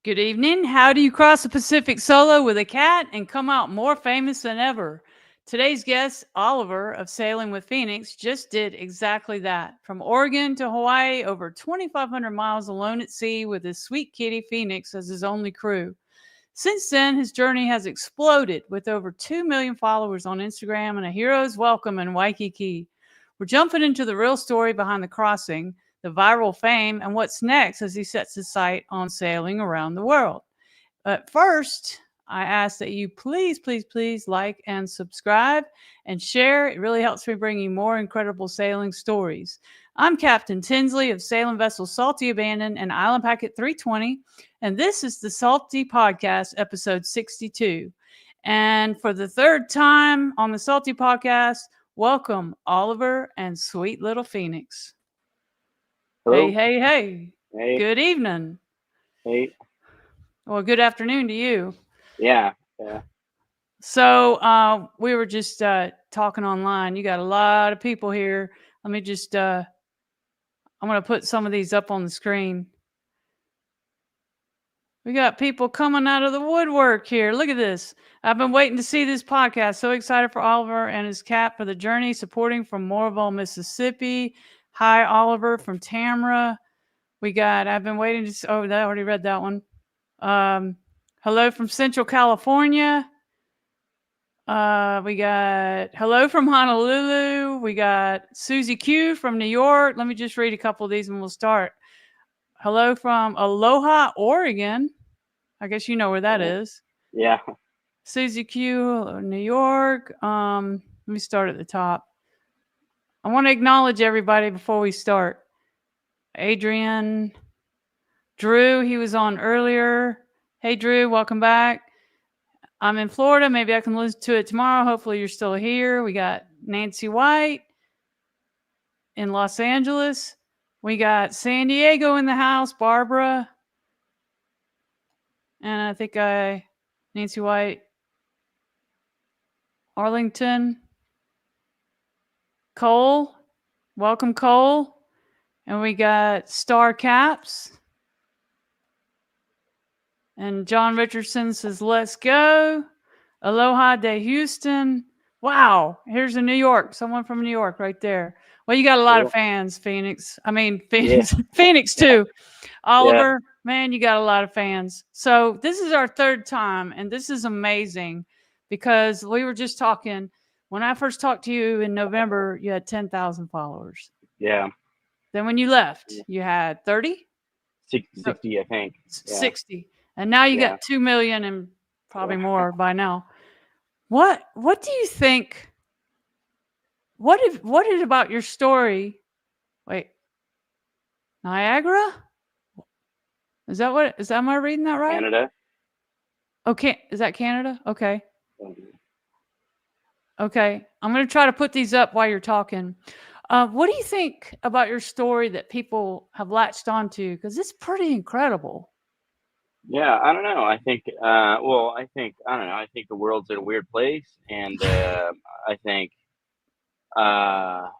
Good evening. How do you cross the Pacific solo with a cat and come out more famous than ever? Today's guest, Oliver of Sailing with Phoenix, just did exactly that. From Oregon to Hawaii, over 2,500 miles alone at sea with his sweet kitty Phoenix as his only crew. Since then, his journey has exploded with over 2 million followers on Instagram and a hero's welcome in Waikiki. We're jumping into the real story behind the crossing, the viral fame, and what's next as he sets his sight on sailing around the world. But first, I ask that you please like and subscribe and share. It really helps me bring you more incredible sailing stories. I'm Captain Tinsley of Sailing Vessel Salty Abandon and Island Packet 320, and this is the Salty Podcast, episode 62. And for the third time on the Salty Podcast, welcome Oliver and sweet little Phoenix. Hello. Hey. Hey. Good evening. Hey. Well, good afternoon to you. Yeah. So we were just talking online. You got a lot of people here. Let me just, I'm going to put some of these up on the screen. We got people coming out of the woodwork here. Look at this. I've been waiting to see this podcast. So excited for Oliver and his cat for the journey, supporting from Morville, Mississippi. Hi, Oliver from Tamra. I've been waiting to, I already read that one. Hello from Central California. We got hello from Honolulu. We got Susie Q from New York. Let me just read a couple of these and we'll start. Hello from Aloha, Oregon. I guess you know where that is. Yeah. Susie Q, New York. Let me start at the top. I want to acknowledge everybody before we start. Adrian, Drew, he was on earlier. Hey, Drew, welcome back. I'm in Florida. Maybe I can listen to it tomorrow. Hopefully you're still here. We got Nancy White in Los Angeles. We got San Diego in the house, Barbara. And I think Nancy White, Arlington. Cole, welcome Cole. And we got Star Caps. And John Richardson says, let's go. Aloha de Houston. Wow, here's a New York. Someone from New York right there. Well, you got a lot of fans, Phoenix. Phoenix, yeah. Phoenix too. Oliver, man, you got a lot of fans. So this is our third time, and this is amazing because we were just talking. When I first talked to you in November, you had 10,000 followers. Yeah. Then when you left, you had 30? 60, I think. Yeah. 60. And now you got 2 million and probably more by now. What do you think? What is about your story? Wait, Niagara? Am I reading that right? Canada. Okay, is that Canada? Okay. Okay, I'm going to try to put these up while you're talking. What do you think about your story that people have latched onto? Because it's pretty incredible. Yeah, I don't know. I think, I don't know. I think the world's in a weird place. And I think, I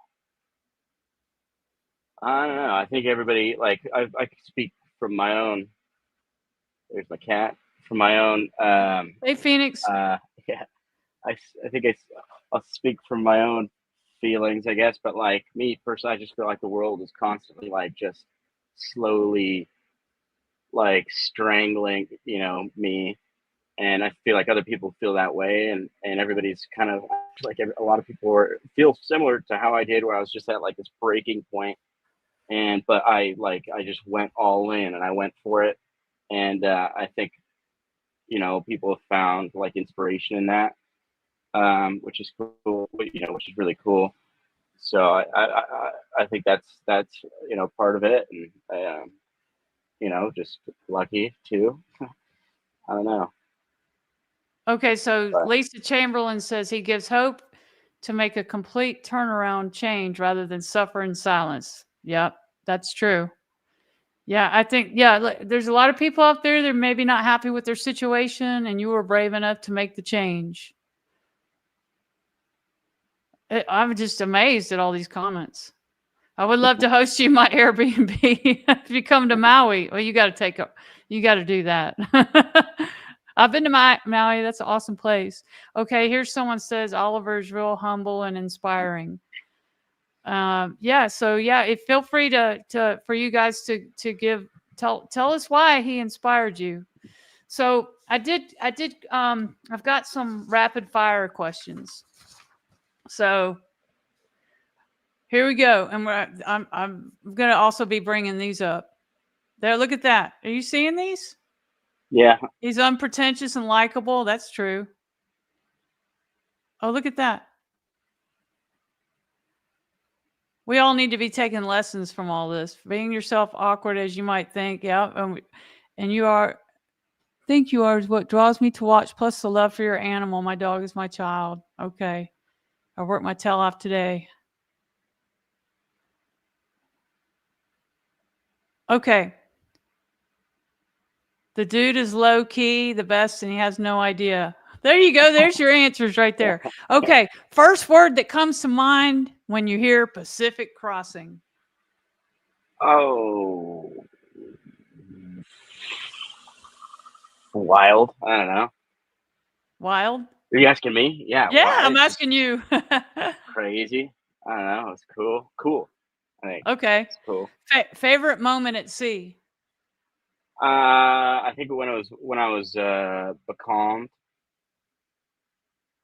don't know. I think everybody, like, I can speak from my own, there's my cat, from my own. Hey, Phoenix. Yeah, I think I'll speak from my own feelings, I guess. But like me personally, I just feel like the world is constantly like just slowly like strangling, me. And I feel like other people feel that way, and everybody's kind of like a lot of people feel similar to how I did, where I was just at like this breaking point. But I just went all in and I went for it. And I think, people have found like inspiration in that, which is cool, which is really cool. So I think that's part of it, and just lucky too. I don't know. Okay, so Lisa Chamberlain says he gives hope to make a complete turnaround change rather than suffer in silence. Yep, that's true. Yeah, I think, there's a lot of people out there that are maybe not happy with their situation, and you were brave enough to make the change. I'm just amazed at all these comments. I would love to host you in my Airbnb if you come to Maui. Well, you got to do that. I've been to Maui. That's an awesome place. Okay, here's someone says Oliver's real humble and inspiring. Yeah. So yeah, feel free for you guys to tell us why he inspired you. So I've got some rapid fire questions. So here we go, and I'm gonna also be bringing these up. There, look at that. Are you seeing these? Yeah. He's unpretentious and likable. That's true. Oh, look at that. We all need to be taking lessons from all this. Being yourself, awkward as you might think, yeah, and you are. Think you are is what draws me to watch. Plus the love for your animal. My dog is my child. Okay, I worked my tail off today. Okay. The dude is low key, the best, and he has no idea. There you go. There's your answers right there. Okay. First word that comes to mind when you hear Pacific Crossing. Oh, wild. I don't know. Wild? Are you asking me? Yeah. Yeah, Wild. I'm asking you. Crazy. I don't know. It's cool. Cool. I think. Okay. It's cool. Favorite moment at sea? I think when I was becalmed,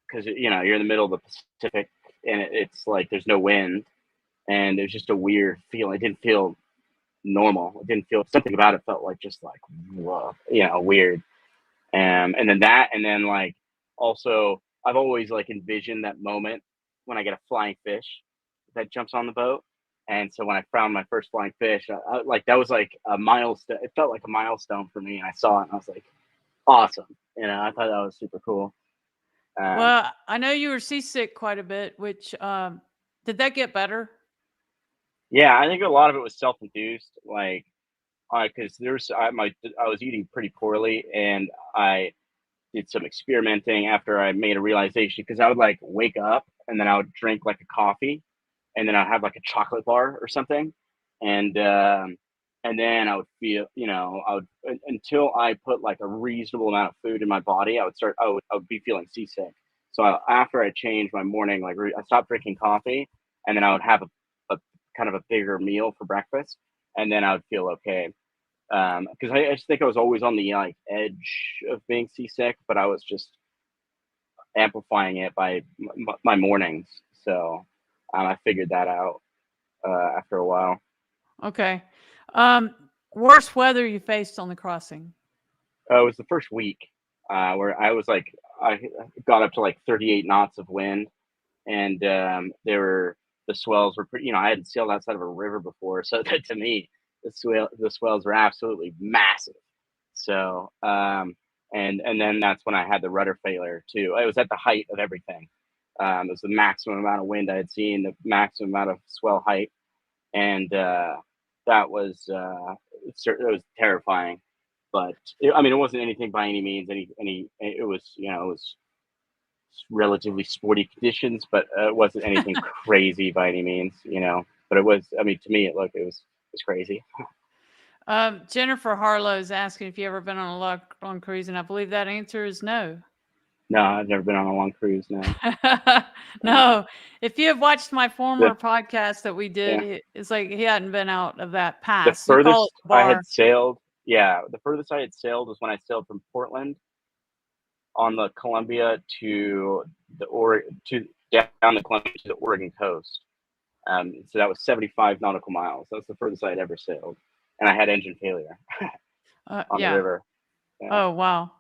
because you're in the middle of the Pacific and it's like there's no wind, and there's just a weird feeling. It didn't feel normal. It didn't feel something about it felt like just like whoa, weird. And then that, and then like also I've always like envisioned that moment when I get a flying fish that jumps on the boat. And so when I found my first flying fish, like that was like a milestone. It felt like a milestone for me. And I saw it and I was like, awesome. I thought that was super cool. Well, I know you were seasick quite a bit, which did that get better? Yeah, I think a lot of it was self-induced, like because I was eating pretty poorly, and I did some experimenting after I made a realization, because I would like wake up and then I would drink like a coffee, and then I'd have like a chocolate bar or something, and then I would feel, until I put like a reasonable amount of food in my body, I would be feeling seasick. So after I changed my morning, like I stopped drinking coffee, and then I would have a kind of a bigger meal for breakfast, and then I would feel okay. Because I just think I was always on the like edge of being seasick, but I was just amplifying it by my mornings. So I figured that out after a while. Okay. Worst weather you faced on the crossing? It was the first week where I got up to like 38 knots of wind, and the swells were pretty. I hadn't sailed outside of a river before, so that to me the swells were absolutely massive. So and then that's when I had the rudder failure too. It was at the height of everything. It was the maximum amount of wind I had seen, the maximum amount of swell height, and that was it was terrifying. But it wasn't anything by any means. It was it was relatively sporty conditions, but it wasn't anything crazy by any means. But it was. I mean, to me, it was crazy. Jennifer Harlow is asking if you ever been on a long cruise, and I believe that answer is no. No, I've never been on a long cruise. No. No. If you have watched my former podcast that we did, it's like he hadn't been out of that pass. The furthest I had sailed, the furthest I had sailed was when I sailed from Portland on the Columbia to down the Columbia to the Oregon coast. So that was 75 nautical miles. That was the furthest I had ever sailed, and I had engine failure on the river. Yeah. Oh wow.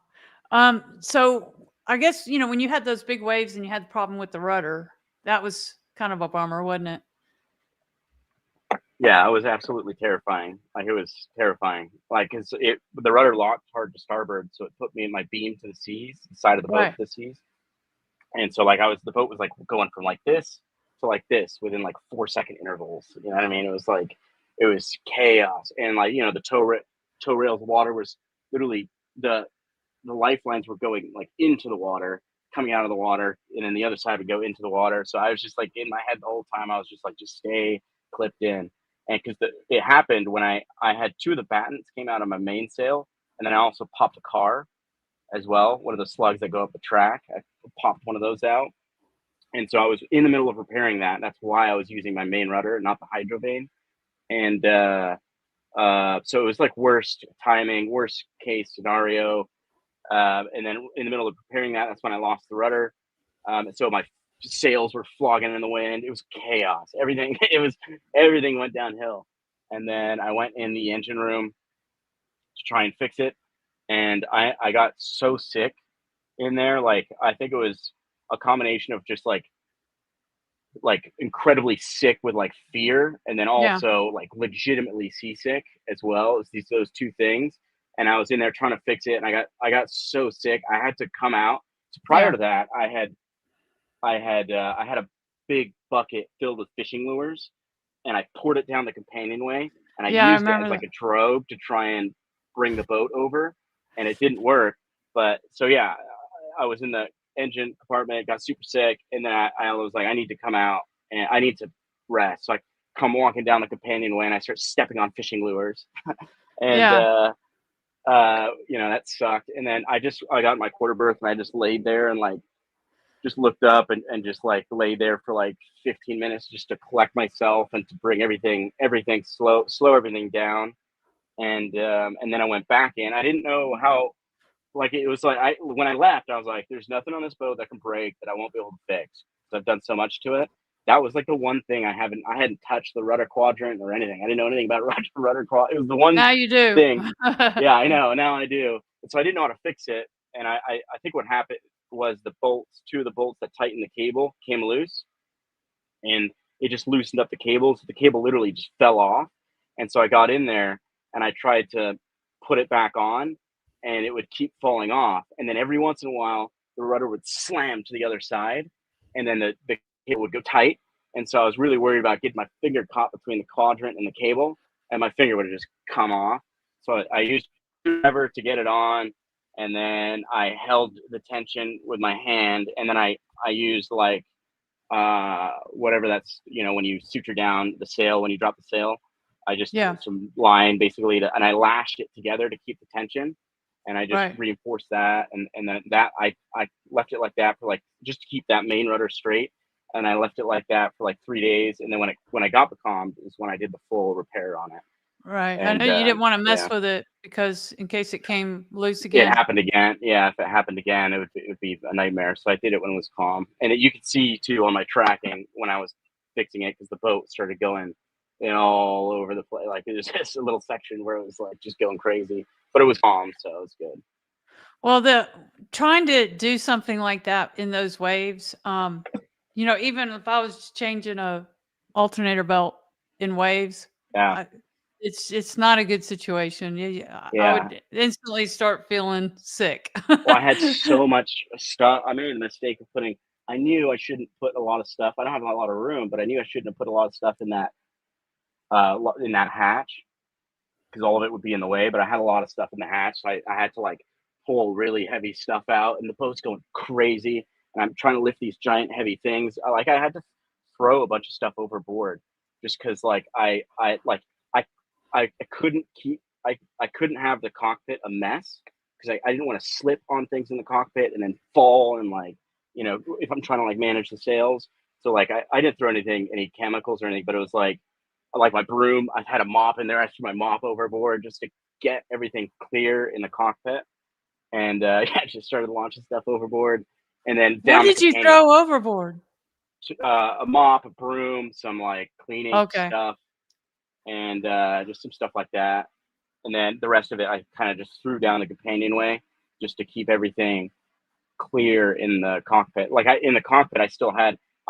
So I guess when you had those big waves and you had the problem with the rudder, that was kind of a bummer, wasn't it? Yeah, it was absolutely terrifying. Like, it was terrifying. Like, the rudder locked hard to starboard, so it put me in my beam to the seas, the side of the boat to the seas. And so like the boat was like going from like this to like this within like 4-second intervals. You know what I mean? It was chaos. And like, the tow rails water was literally the lifelines were going like into the water, coming out of the water, and then the other side would go into the water. So I was just like in my head the whole time. I was just like, just stay clipped in. And because it happened when I had two of the battens came out on my main sail, and then I also popped a car as well, one of the slugs that go up the track. I popped one of those out, and so I was in the middle of repairing that. That's why I was using my main rudder, not the hydro vane. And so it was like worst timing, worst case scenario. And then in the middle of preparing that, that's when I lost the rudder. And so my sails were flogging in the wind. It was chaos. Everything went downhill. And then I went in the engine room to try and fix it. And I got so sick in there. Like, I think it was a combination of just like incredibly sick with like fear, and then Yeah. also like legitimately seasick as well. It's those two things. And I was in there trying to fix it, and I got so sick I had to come out. So prior Yeah. to that, I had a big bucket filled with fishing lures, and I poured it down the companionway, and I Yeah, I used it remember as like that. a drogue to try and bring the boat over, and it didn't work. But so yeah, I was in the engine compartment, got super sick, and then I was like, I need to come out and I need to rest. So I come walking down the companionway, and I start stepping on fishing lures, and Yeah. that sucked. And then I got in my quarter berth, and I just laid there and like just looked up and just like lay there for like 15 minutes just to collect myself and to bring everything slow everything down. And then I went back in. I didn't know how, like, it was like when I left, I was like, there's nothing on this boat that can break that I won't be able to fix because I've done so much to it. That was like the one thing I hadn't touched the rudder quadrant or anything. I didn't know anything about rudder quadrant. It was the one Now you do. thing. Yeah, I know. Now I do. And so I didn't know how to fix it. And I think what happened was two of the bolts that tighten the cable came loose, and it just loosened up the cable. So the cable literally just fell off. And so I got in there and I tried to put it back on, and it would keep falling off. And then every once in a while, the rudder would slam to the other side, and then the cable would go tight. And so I was really worried about getting my finger caught between the quadrant and the cable, and my finger would have just come off. So I used lever to get it on, and then I held the tension with my hand, and then I used like whatever that's, when you suture down the sail, when you drop the sail, I just Yeah. some line basically and I lashed it together to keep the tension, and I just Right. reinforced that, and then that I left it like that for like just to keep that main rudder straight, and I left it like that for like 3 days, and then when I got the calm is when I did the full repair on it. Right. I know And you didn't want to yeah, mess with it because in case it came loose it again. happened again. Yeah, if it happened again, it would be a nightmare. So I did it when it was calm, and you could see too on my tracking when I was fixing it because the boat started going, all over the place. Like it was just a little section where it was like just going crazy, but it was calm, so it was good. Well, the trying to do something like that in those waves, even if I was changing a alternator belt in waves, Yeah, I, it's not a good situation. I yeah. would instantly start feeling sick. Well, I had so much stuff. I made a mistake of putting. I knew I shouldn't put a lot of stuff. I don't have a lot of room, but I knew I shouldn't have put a lot of stuff in that hatch because all of it would be in the way. But I had a lot of stuff in the hatch, so I had to like pull really heavy stuff out, and the boat's going crazy. And I'm trying to lift these giant heavy things. I had to throw a bunch of stuff overboard just because like I I couldn't keep I couldn't have the cockpit a mess because I didn't want to slip on things in the cockpit and then fall and like if I'm trying to like manage the sails. So like I didn't throw any chemicals or anything, but it was like my broom. I had a mop in there. I threw my mop overboard just to get everything clear in the cockpit, and yeah, just started launching stuff overboard, and then What down the did you companion. throw overboard? A mop, a broom, some like cleaning Okay. stuff, and just some stuff like that. And then the rest of it, I kind of just threw down the companionway just to keep everything clear in the cockpit. Like in the cockpit, I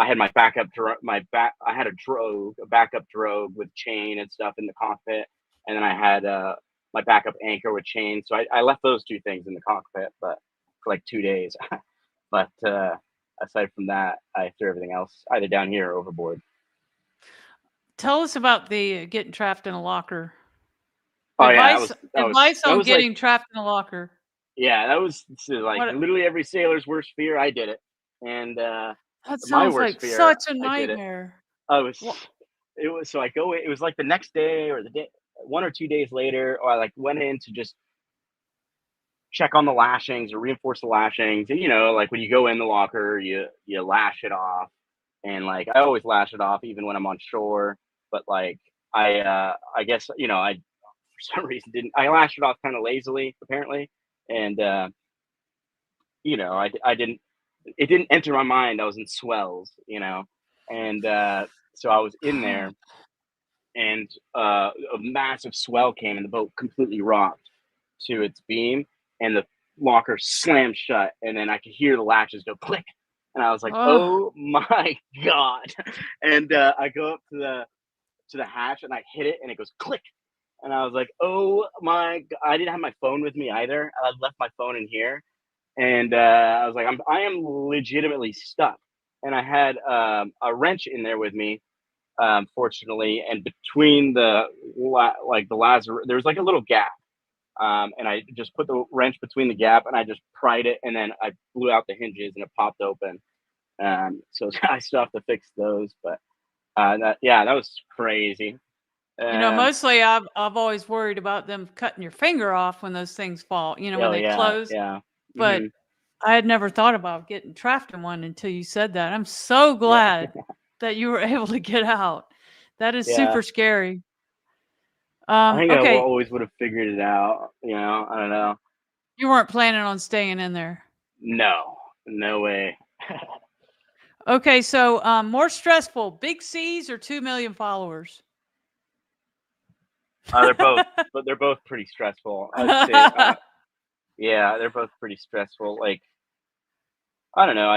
had my I had a backup drogue with chain and stuff in the cockpit, and then I had my backup anchor with chain. So I left those two things in the cockpit, but for like 2 days. But aside from that, I threw everything else either down here or overboard. Tell us about the getting trapped in a locker. Oh yeah, Advice that on was like getting trapped in a locker. yeah, that was like What literally every sailor's worst fear. I did it, and that my sounds worst like fear, such a I did it. nightmare. I was What? it was, so I go in, it was like the next day or the day, 1 or 2 days later, or I like went in to just check on the lashings or reinforce the lashings. And like when you go in the locker, you lash it off, and like I always lash it off even when I'm on shore. But like I guess I for some reason didn't. I lashed it off kind of lazily apparently, and I didn't. It didn't enter my mind I was in swells, and so I was in there, and a massive swell came and the boat completely rocked to its beam, and the locker slammed shut, and then I could hear the latches go click, and I was like, Oh, "Oh my god!" And I go up to the hatch and I hit it, and it goes click, and I was like, "Oh my god!" I didn't have my phone with me either. I left my phone in here, and I was like, I am legitimately stuck, and I had a wrench in there with me, fortunately, and between the laser, there was like a little gap, and I just put the wrench between the gap, and I just pried it, and then I blew out the hinges, and it popped open. So I still have to fix those, but that was crazy. Um, mostly I've always worried about them cutting your finger off when those things fall, when oh they yeah, close. yeah, But hmm I had never thought about getting trapped in one until you said that. I'm so yeah, glad that you were able to get out. That is yeah. super scary. I think I Okay, always would have figured it out. I don't know. you weren't planning on staying in there. No, no way. Okay, so more stressful, big C's or 2 million followers? They're both, but they're both pretty stressful. I'd say, yeah, they're both pretty stressful. Like, I don't know.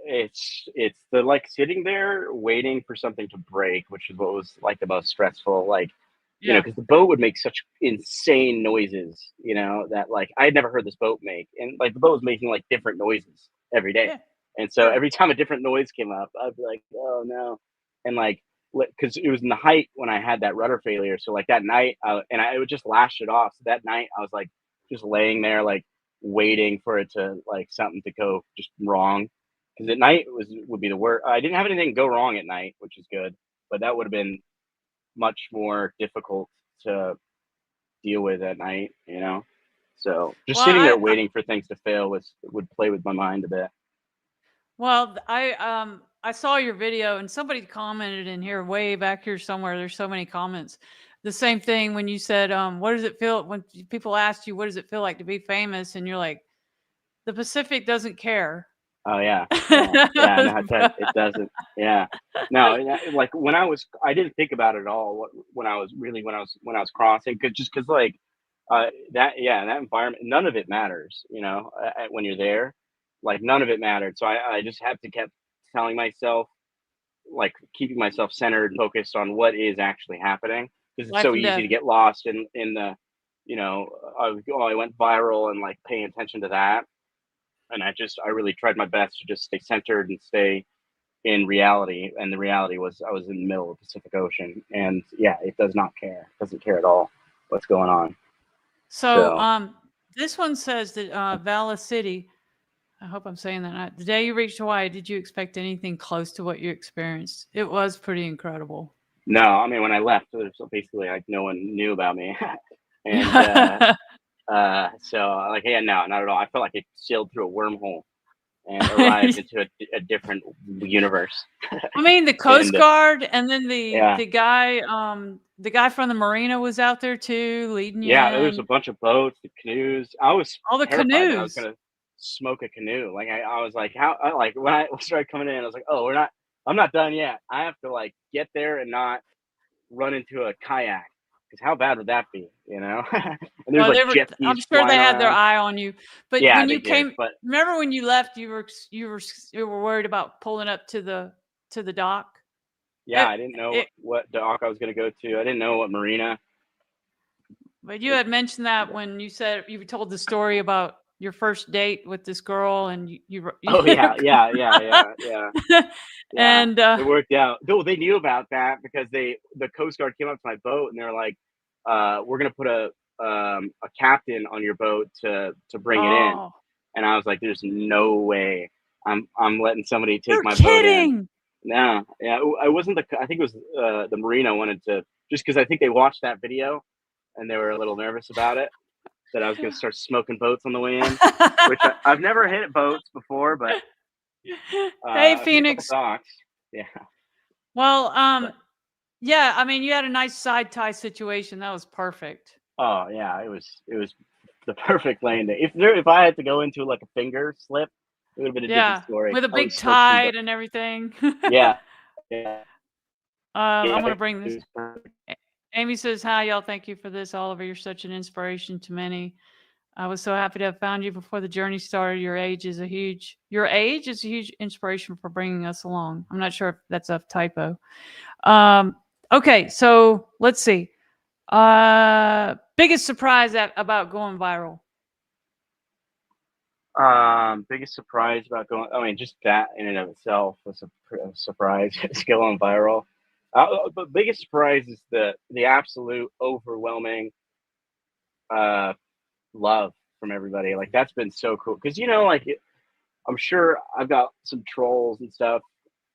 It's the like sitting there waiting for something to break, which is what was like the most stressful. Like, Yeah, because the boat would make such insane noises, that like I had never heard this boat make, and like the boat was making like different noises every day, yeah, and so sure. every time a different noise came up, I'd be like, oh no, and like because it was in the height when I had that rudder failure, so like that night, and I would just lash it off. So that night, I was like just laying there like waiting for it to like something to go just wrong, because at night would be the worst. I didn't have anything go wrong at night, which is good, but that would have been much more difficult to deal with at night. So just Well, sitting there waiting for things to fail would play with my mind a bit. I saw your video and somebody commented in here way back here somewhere. There's so many comments. The same thing when you said, what does it feel when people asked you, what does it feel like to be famous? And you're like, the Pacific doesn't care. Oh yeah, yeah, yeah. No, it doesn't. Yeah, no. Like I didn't think about it at all. When I was crossing, because like that environment, none of it matters. When you're there, like none of it mattered. So I just have to keep telling myself, like keeping myself centered and focused on what is actually happening, because it's Life so and easy death. to get lost in the I went viral and like paying attention to that, and I really tried my best to just stay centered and stay in reality, and the reality was I was in the middle of the Pacific Ocean, and yeah, it doesn't care at all what's going on. So So this one says that Vala City, I hope I'm saying that right. The day you reached Hawaii, did you expect anything close to what you experienced? It was pretty incredible. no, I mean when I left, so basically like no one knew about me, and so like yeah, no, not at all. I felt like it sailed through a wormhole and arrived into a different universe. I mean, the Coast And Guard, and then the yeah, the guy from the marina was out there too, leading you yeah, there was a in. bunch of boats, the canoes. I was All the terrified that I was canoes. gonna smoke a canoe. Like I was like, like when I started coming in, I was like, oh, I'm not done yet. I have to like get there and not run into a kayak, because how bad would that be? And there's Well, like they were. jet I'm skis sure they flying had their around. eye on you. But Yeah, when they you did, came, but remember when you left, you were worried about pulling up to the dock. yeah, It, I didn't know it, what dock I was gonna go to. I didn't know what marina. but you had mentioned that when you said you told the story about your first date with this girl, and Oh yeah, yeah, yeah, yeah, yeah. Yeah, and it worked out. Though they knew about that because the Coast Guard came up to my boat and they were like, "We're gonna put a captain on your boat to bring it in." oh, And I was like, "There's no way I'm letting somebody take you're my boat in." kidding. No, yeah, I wasn't I think it was the Marine I wanted to, just because I think they watched that video and they were a little nervous about it, that I was going to start smoking boats on the way in, which I've never hit boats before, but Hey, I've hit a couple Phoenix. docks. Yeah. Well, But, yeah, I mean, you had a nice side tie situation. That was perfect. oh yeah, it was the perfect landing. If I had to go into like a finger slip, it would have been a different Yeah, story. with a I would big have smoked some, but tide and everything. yeah, yeah, I'm yeah, gonna bring it this. was perfect. Amy says, "Hi, y'all. Thank you for this, Oliver. You're such an inspiration to many. I was so happy to have found you before the journey started. Your age is a huge inspiration for bringing us along." I'm not sure if that's a typo. Um, okay, so let's see. Biggest surprise about going viral. Biggest surprise about going. I mean, just that in and of itself was a surprise. Skill on viral. But biggest surprise is the absolute overwhelming uh, love from everybody. Like that's been so cool because like I'm sure I've got some trolls and stuff,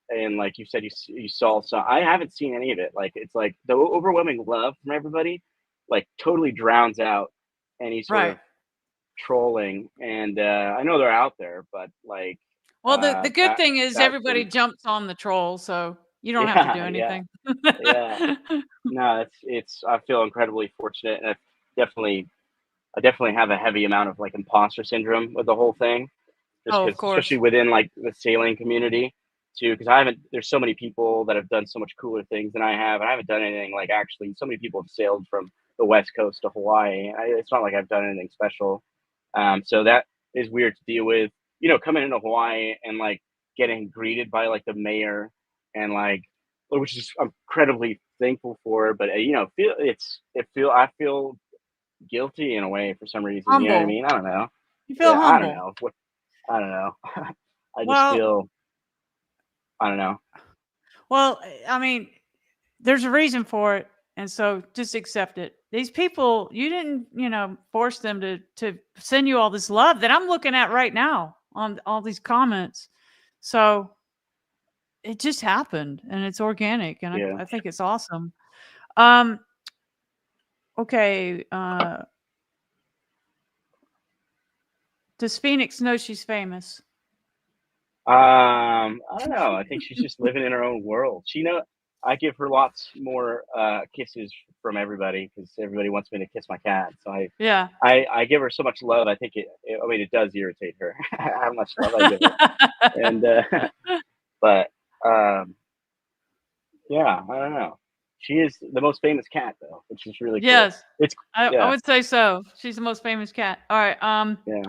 and like you said, you saw some. I haven't seen any of it. Like it's like the overwhelming love from everybody, like totally drowns out any sort Right. of trolling. And I know they're out there, but like Well, the good that thing is that's everybody been jumps on the troll, so you don't have to do yeah, yeah, anything. yeah. No, it's. I feel incredibly fortunate, and definitely I definitely have a heavy amount of like imposter syndrome with the whole thing, just Oh, of because, especially course. within like the sailing community too, because I haven't. There's so many people that have done so much cooler things than I have, and I haven't done anything like actually. So many people have sailed from the West Coast to Hawaii. It's not like I've done anything special. So that is weird to deal with. Coming into Hawaii and like getting greeted by like the mayor and like, which is I'm incredibly thankful for. But I feel guilty in a way for some reason. You know what I Humble. mean? I don't know. You feel Yeah, I don't humble. know. I don't know. I just Well, feel I don't know. well, I mean, there's a reason for it, and so just accept it. These people, you didn't, force them to send you all this love that I'm looking at right now on all these comments. So it just happened, and it's organic, and Yeah. I think it's awesome. Um, okay. Does Phoenix know she's famous? I don't know. I think she's just living in her own world. I give her lots more kisses from everybody because everybody wants me to kiss my cat. So Yeah. I give her so much love. I think I mean, it does irritate her how much love I give her. And but um, yeah, I don't know. She is the most famous cat though, which is really cool. Yes, It's I yeah, would say so. She's the most famous cat. All right. yeah.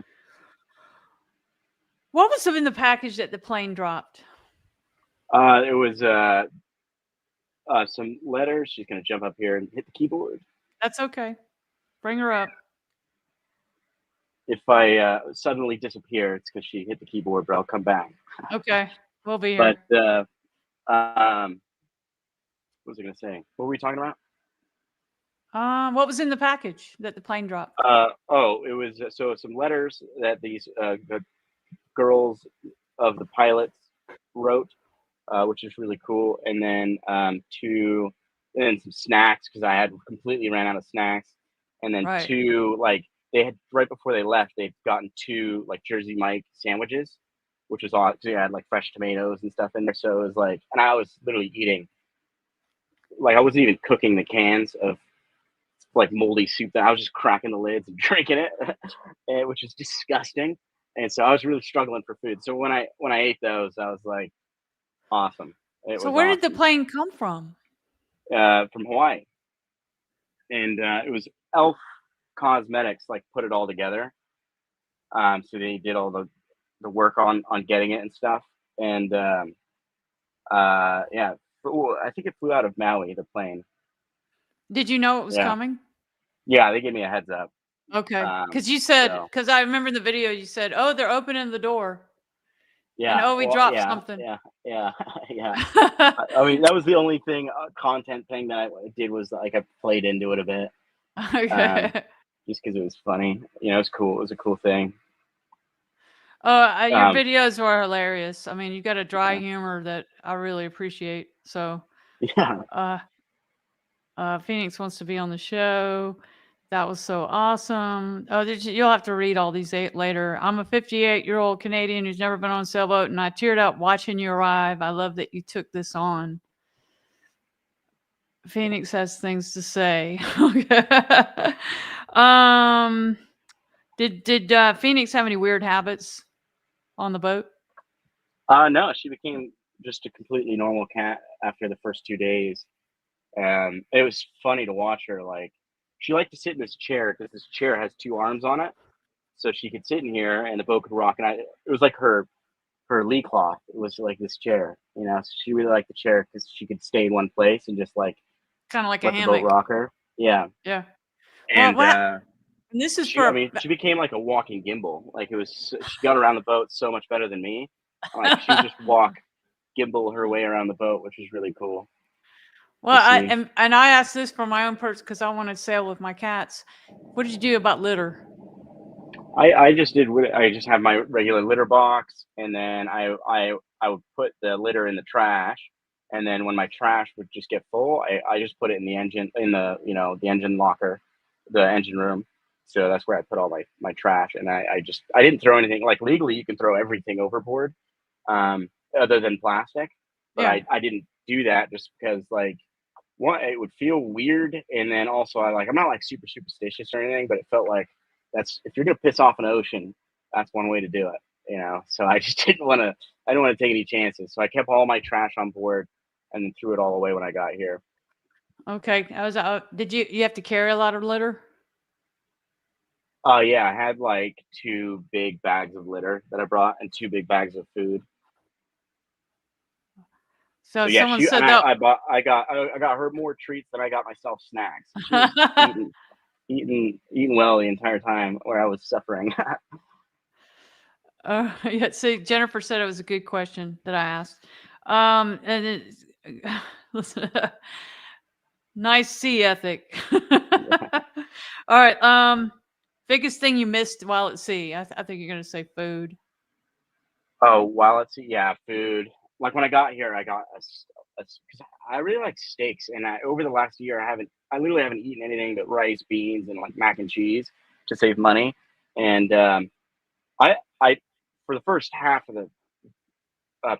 What was in the package that the plane dropped? It was some letters. She's gonna jump up here and hit the keyboard. That's okay. Bring her up. If I suddenly disappear, it's because she hit the keyboard, but I'll come back. Okay, we'll be But here. what was I gonna say? What were we talking about? What was in the package that the plane dropped? It was so some letters that the girls of the pilots wrote, which is really cool, and then some snacks because I had completely ran out of snacks, and then Right. two like they had right before they left, they'd gotten two like Jersey Mike sandwiches, which was awesome. They had like fresh tomatoes and stuff in there, so it was like, and I was literally eating like I wasn't even cooking the cans of like moldy soup that I was just cracking the lids and drinking it, and, which is disgusting. And so I was really struggling for food. So when I ate those, I was like, awesome. It So was where did the awesome. plane come from? From Hawaii, and it was Elf Cosmetics like put it all together. So they did all the work on getting it and stuff. And yeah, I think it flew out of Maui, the plane. Did you know it was Yeah, coming? yeah, they gave me a heads up. Okay, because So because I remember in the video you said, "Oh, they're opening the door," and yeah, oh, we well, dropped yeah, something. yeah, yeah, yeah. I mean, that was the only thing, content thing that I did was like I played into it a bit, um, Okay. just because it was funny. It was cool. It was a cool thing. Your Um, videos are hilarious. I mean, you got a dry yeah, humor that I really appreciate. So, yeah. uh, Phoenix wants to be on the show. That was so awesome. Oh, you'll have to read all these eight later. I'm a 58-year-old Canadian who's never been on a sailboat, and I teared up watching you arrive. I love that you took this on. Phoenix has things to say. um, did Phoenix have any weird habits on the boat? No, she became just a completely normal cat after the first 2 days. It was funny to watch her. Like, she liked to sit in this chair because this chair has two arms on it, so she could sit in here and the boat could rock. And it was like her lee cloth. It was like this chair, you know. So she really liked the chair because she could stay in one place and just like Kind of like a let the boat hammock. rock her. Yeah, Yeah. Well, and and this is she, I for mean, she became like a walking gimbal. Like it was, she got around the boat so much better than me. Like she would just walk, gimbal her way around the boat, which was really cool to well, see. and I asked this for my own person because I want to sail with my cats. What did you do about litter? I just did. I just have my regular litter box, and then I would put the litter in the trash, and then when my trash would just get full, I just put it in the engine in the the engine locker, the engine room. So that's where I put all my trash, and I didn't throw anything. Like legally, you can throw everything overboard, um, other than plastic, but Yeah. I didn't do that just because like one, it would feel weird, and then also I'm not like super superstitious or anything, but it felt like that's if you're gonna piss off an ocean, that's one way to do it, you know. So I just didn't want to. I didn't want to take any chances, so I kept all my trash on board and then threw it all away when I got here. Okay. I was. Did you have to carry a lot of litter? Oh yeah, I had like two big bags of litter that I brought and two big bags of food. So So yeah, someone she and said that. I got her more treats than I got myself snacks. She was eating well the entire time where I was suffering. Yeah. See, Jennifer said it was a good question that I asked. And listen, nice sea ethic. All right. Biggest thing you missed while at sea? I think you're gonna say food. Oh, while it's yeah, food. Like when I got here, I got because I really like steaks, and over the last year, I literally haven't eaten anything but rice, beans, and like mac and cheese to save money. And I for the first half of the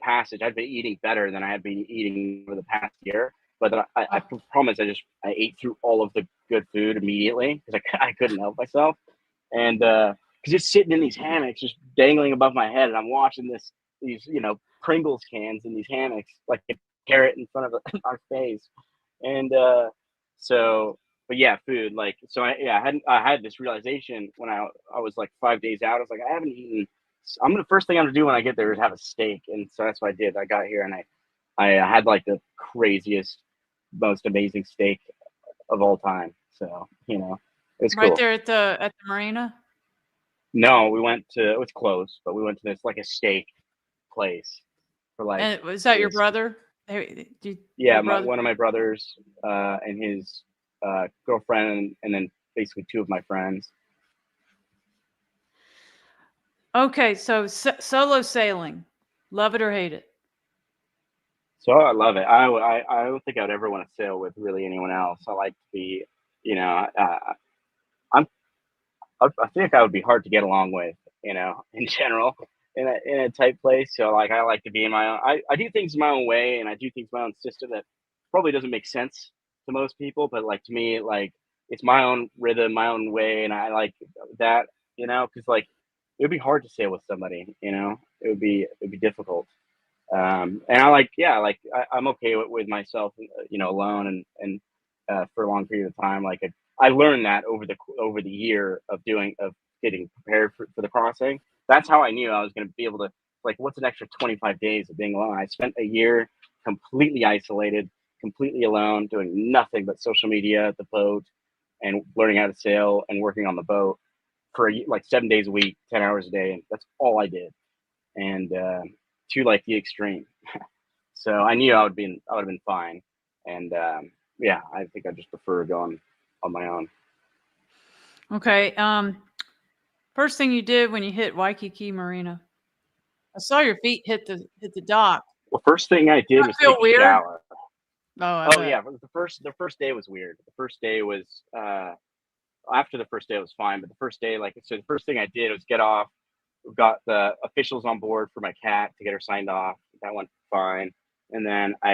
passage, I've been eating better than I have been eating over the past year. But then I Oh, promise I ate through all of the good food immediately because I couldn't help myself. And because it's sitting in these hammocks, just dangling above my head, and I'm watching these Pringles cans in these hammocks, like a carrot in front of our face, and so. But yeah, food. Like so, I had this realization when I was like 5 days out. I was like, I haven't eaten. I'm gonna first thing I'm gonna do when I get there is have a steak, and so that's what I did. I got here and I had like the craziest, most amazing steak of all time. So it's right cool. there at the marina. No, we went to it was close, but we went to this like a steak place for like And was that your this. brother? Yeah, Your brother? one of my brothers and his girlfriend, and then basically two of my friends. Okay, so solo sailing, love it or hate it? So I love it. I don't think I'd ever want to sail with really anyone else. I like to be, you know, I'm I think I would be hard to get along with, in general, in a tight place. So like I like to be in my own. I do things my own way, and I do things my own system that probably doesn't make sense to most people, but like to me, like it's my own rhythm, my own way, and I like that, because like it would be hard to sail with somebody, it would be difficult. And I like, yeah, like I'm okay with myself, alone and for a long period of time. Like I learned that over the year of getting prepared for the crossing. That's how I knew I was going to be able to like, what's an extra 25 days of being alone? I spent a year completely isolated, completely alone, doing nothing but social media, the boat, and learning how to sail and working on the boat for like 7 days a week, 10 hours a day, and that's all I did. And to like the extreme. So I knew I would have been fine. And yeah, I think I just prefer going on my own. Okay. First thing you did when you hit Waikiki Marina? I saw your feet hit the dock. Well, first thing I did That was feel take a weird? shower. Oh, I Oh bet. yeah, the first day was weird. The first day was after the first day it was fine, but the first day, like, so the first thing I did was get off, got the officials on board for my cat to get her signed off. That went fine, and then I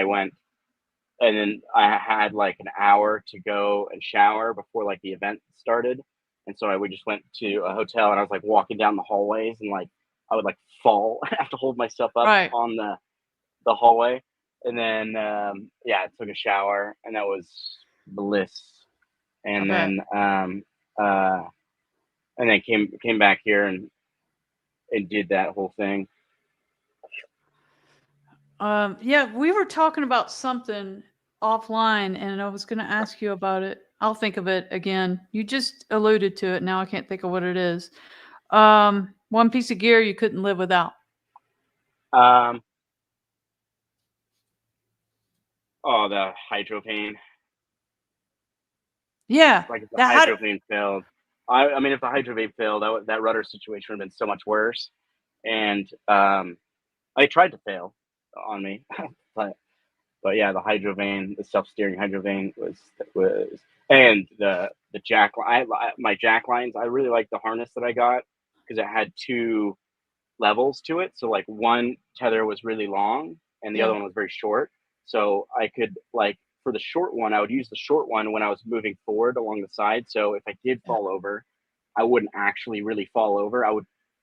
had like an hour to go and shower before like the event started, and so we just went to a hotel, and I was like walking down the hallways, and like I would like fall, I have to hold myself up Right. on the hallway, and then yeah, I took a shower, and that was bliss, I and bet. uh, then came back here and did that whole thing. Yeah, we were talking about something offline, and I was going to ask you about it. I'll think of it again. You just alluded to it. Now I can't think of what it is. One piece of gear you couldn't live without. Um, oh, the hydroplane. Yeah, Like if the that had hydroplane failed, I mean, if the hydroplane failed, that rudder situation would have been so much worse. And I tried to fail on me, but yeah, the hydrovane, the self-steering hydrovane was, and the jack. My jack lines. I really like the harness that I got because it had two levels to it. So like one tether was really long and the other yeah, one was very short. So I could, like, for the short one, I would use the short one when I was moving forward along the side. So if I did yeah, fall over, I wouldn't actually really fall over.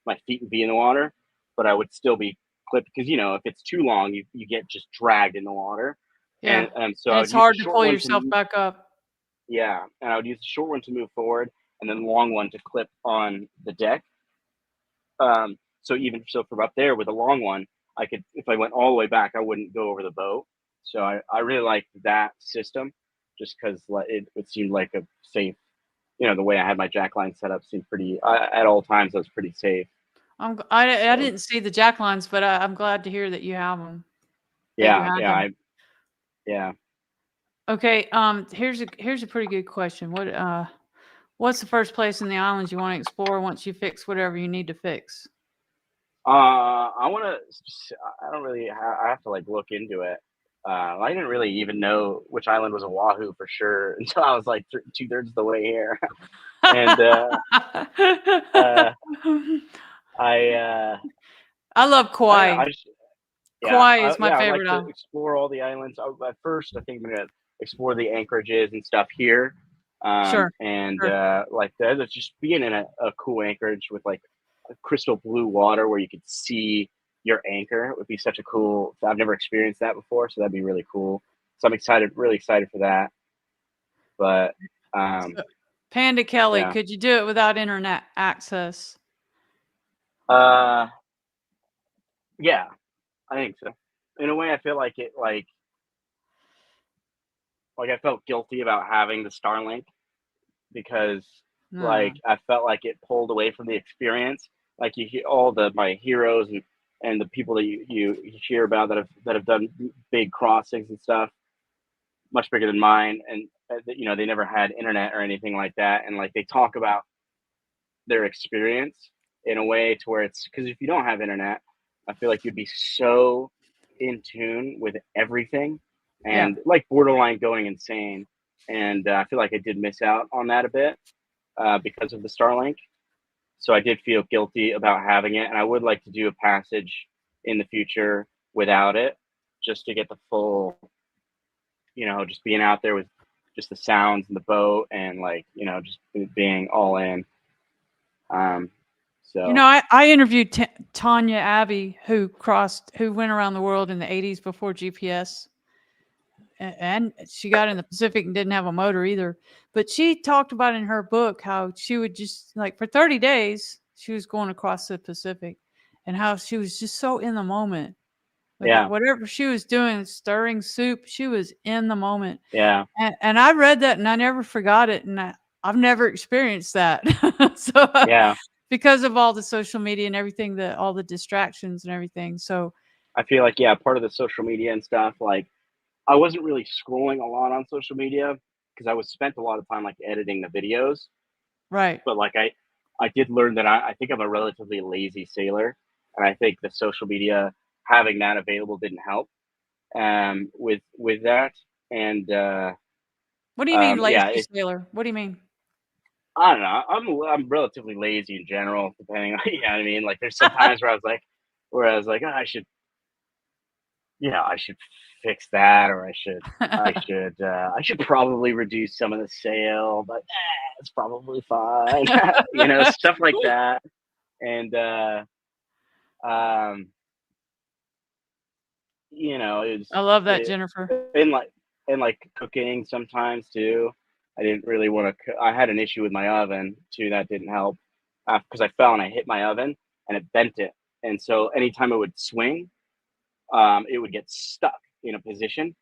My feet would be in the water, but I would still be clipped because, if it's too long, you get just dragged in the water. yeah. So And I it's would use the hard to short pull one yourself to, back up. yeah, and I would use the short one to move forward and then the long one to clip on the deck. So even so, from up there with a long one, I could, if I went all the way back, I wouldn't go over the boat. So I really liked that system, just because it seemed like a safe. The way I had my jack line set up seemed pretty. At all times, I was pretty safe. I So didn't see the jack lines, but I'm glad to hear that you have them. That you yeah, had yeah, them. yeah. Okay. Here's a pretty good question. What's the first place in the islands you want to explore once you fix whatever you need to fix? I want to. I don't really. I have to like look into it. I didn't really even know which island was Oahu for sure until I was like 2/3 of the way here, and uh, I I love I don't know. Kauai. I just yeah, Kauai is my I like favorite to island. explore all the islands. At first, I think I'm gonna explore the anchorages and stuff here, Sure, and sure. like that's just being in a cool anchorage with like a crystal blue water where you could see your anchor would be such a cool. I've never experienced that before, so that'd be really cool. So I'm excited, really excited for that. But So, Panda Kelly, yeah, could you do it without internet access? uh, yeah, I think so. In a way, I feel like it like I felt guilty about having the Starlink because like No. I felt like it pulled away from the experience. Like you hear all my heroes and the people that you hear about that have done big crossings and stuff, much bigger than mine, and they never had internet or anything like that, and like they talk about their experience in a way to where it's because if you don't have internet, I feel like you'd be so in tune with everything Yeah. and like borderline going insane. And I feel like I did miss out on that a bit because of the Starlink. So I did feel guilty about having it, and I would like to do a passage in the future without it, just to get the full, just being out there with just the sounds and the boat, and like just being all in. Um, so I interviewed Tanya Abbey, who went around the world in the 80s before GPS. And she got in the Pacific and didn't have a motor either. But she talked about in her book how she would just like for 30 days, she was going across the Pacific and how she was just so in the moment. Like yeah, whatever she was doing, stirring soup, she was in the moment. yeah, And I read that and I never forgot it. And I've never experienced that. So yeah. because of all the social media and everything, all the distractions and everything. So I feel like part of the social media and stuff. Like I wasn't really scrolling a lot on social media because I was spent a lot of time like editing the videos. right. But like I did learn that I think I'm a relatively lazy sailor, and I think the social media having that available didn't help with that. And What do you mean yeah, lazy sailor? What do you mean? I don't know. I'm relatively lazy in general, depending on you know what I mean. Like there's some times where I was like, oh, I should fix that, or I should probably reduce some of the sail, but it's probably fine. Stuff like that. And um, it was I love that, it, Jennifer. in like in like cooking sometimes too. I didn't really want to. I had an issue with my oven too. That didn't help because I fell and I hit my oven and it bent it. And so anytime it would swing, it would get stuck in a position.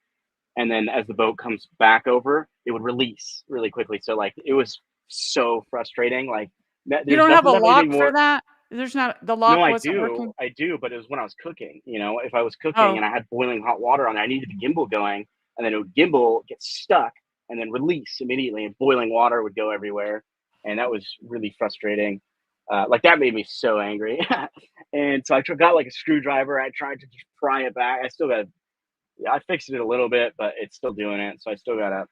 And then as the boat comes back over, it would release really quickly. So like it was so frustrating. Like You there's don't have a nothing lock for more. that? There's not the No, lock wasn't working? I do, but it was when I was cooking. If I was cooking Oh, and I had boiling hot water on it, I needed the gimbal going, and then it would gimbal get stuck and then release immediately, and boiling water would go everywhere, and that was really frustrating. Like that made me so angry, and so got like a screwdriver. I tried to just pry it back. I fixed it a little bit, but it's still doing it, so I still gotta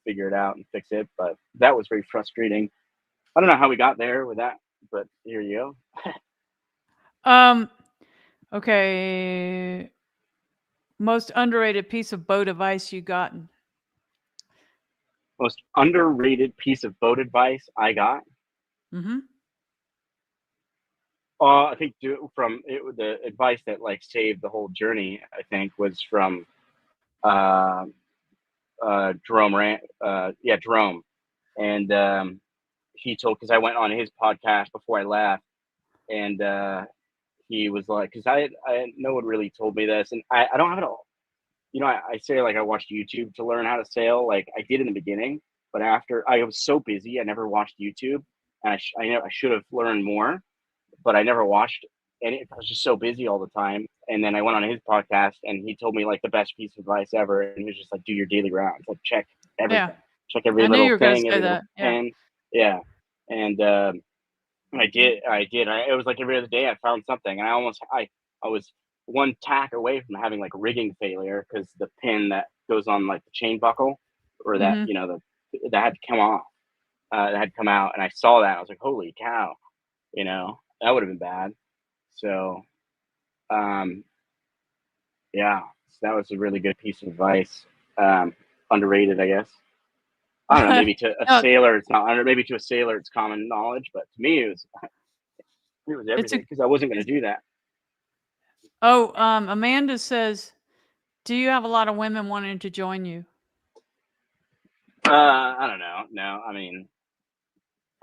figure it out and fix it. But that was very frustrating. I don't know how we got there with that, but here you go. um, okay. Most underrated piece of boat advice you gotten? Most underrated piece of boat advice I got. Mhm. I think the advice that like saved the whole journey. I think was from uh, Jerome yeah, Jerome, and he told because I went on his podcast before I left, and he was like, because no one really told me this, and I don't have it all. I say like I watched YouTube to learn how to sail. Like I did in the beginning, but after I was so busy, I never watched YouTube, and I should have learned more, but I never watched any. I was just so busy all the time. And then I went on his podcast, and he told me like the best piece of advice ever. And he was just like, "Do your daily rounds, like check Yeah. everything, check every I knew you little were gonna thing, say every little that. Yeah. pin." Yeah, and I did. It was like every other day I found something, and I was one tack away from having like rigging failure because the pin that goes on like the chain buckle, or that Mhm. that had to come off, that had come out, and I saw that. I was like, "Holy cow!" That would have been bad. So, um, yeah, so that was a really good piece of advice. Um, Underrated, I guess. I don't know. Maybe to a No, sailor, it's not. Maybe to a sailor, it's common knowledge, but to me, it was it's a everything because I wasn't going it's to do that. Oh, Amanda says, "Do you have a lot of women wanting to join you?" I don't know. No, I mean,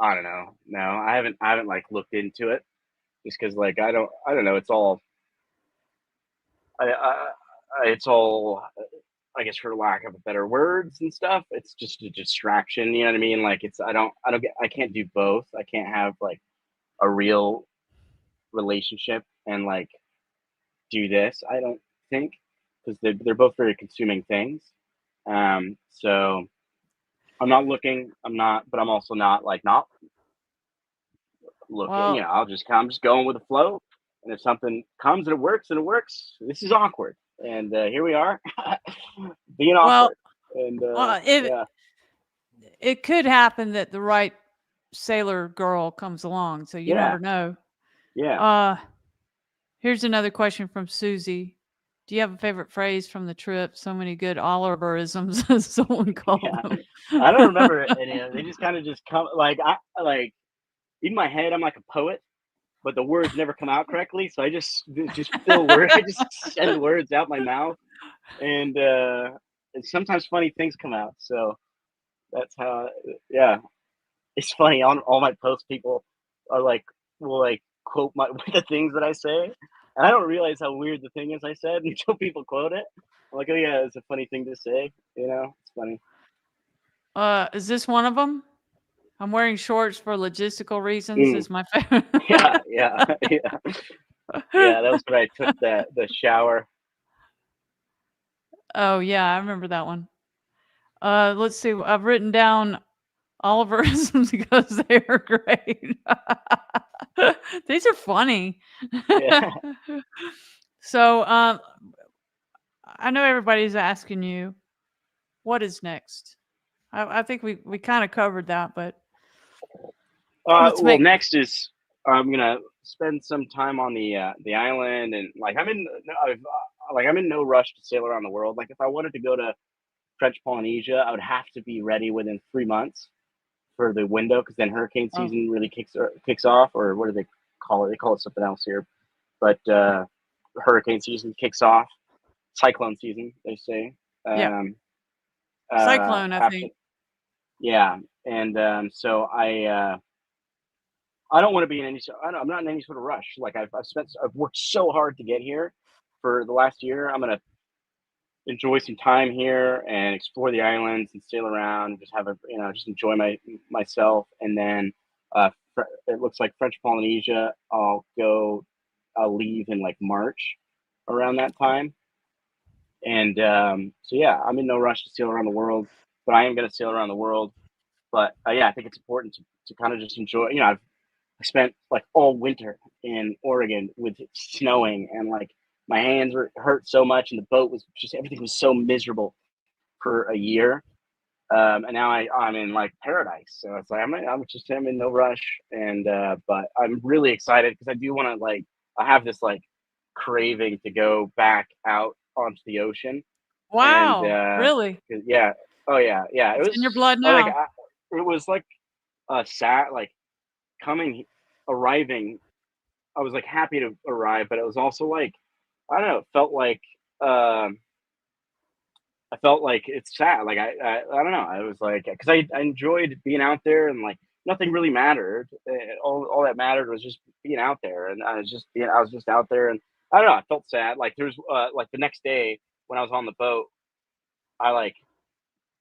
I don't know. No, I haven't like looked into it just because like I don't know. It's all I guess for lack of better words and stuff. It's just a distraction. You know what I mean? Like I can't do both. I can't have like a real relationship and like do this. I don't think because they're both very consuming things. So I'm not looking. But I'm also not like not looking. Well, I'm just going with the flow. And if something comes and it works, then it works. This is awkward, and here we are, being well, awkward. And if yeah, it could happen that the right sailor girl comes along, so you yeah, never know. yeah, Uh, Here's another question from Susie. Do you have a favorite phrase from the trip? So many good Oliverisms, as someone called yeah. I don't them. remember any of it. They just kind of just come like I like in my head. I'm like a poet, but the words never come out correctly. So I just fill words. I just send words out my mouth, and sometimes funny things come out. So that's how. Yeah, it's funny. On all my posts, people are like will like quote the things that I say, and I don't realize how weird the thing is I said until people quote it. I'm like, oh yeah, it's a funny thing to say. It's funny. Is this one of them? I'm wearing shorts for logistical reasons. Mm, Is my favorite. yeah, yeah, yeah, yeah. That was when I took the shower. Oh yeah, I remember that one. Let's see. I've written down Oliverisms because they are great. These are funny. Yeah. So, I know everybody's asking you, what is next? I think we kind of covered that, but let's Well, make. next is I'm gonna spend some time on the island, and like I'm in no rush to sail around the world. Like if I wanted to go to French Polynesia, I would have to be ready within 3 months for the window, because then hurricane Oh, season really kicks off, or what do they call it? They call it something else here, but hurricane season kicks off. Cyclone season, they say. yeah, Um, cyclone. I After think. Yeah, and so I don't want to be in any. I'm not in any sort of rush. Like I've worked so hard to get here for the last year. I'm gonna enjoy some time here and explore the islands and sail around and just have a just enjoy myself. And then it looks like French Polynesia. I'll leave in like March, around that time. And so yeah, I'm in no rush to sail around the world, but I am gonna sail around the world. But yeah, I think it's important to kind of just enjoy. I spent like all winter in Oregon with it snowing, and like my hands were hurt so much, and the boat was just everything was so miserable for a year. And now I'm in like paradise, so it's like I'm in no rush, and but I'm really excited because I do want to like I have this like craving to go back out onto the ocean, and Wow, really? yeah, oh yeah, It's in your blood now. it was like sad like coming arriving. I was like happy to arrive, but it was also like I don't know. It felt like I felt like it's sad. Like I don't know. I was like because I enjoyed being out there, and like nothing really mattered. All that mattered was just being out there, and I was just out there, and I don't know. I felt sad. Like there was like the next day when I was on the boat, I like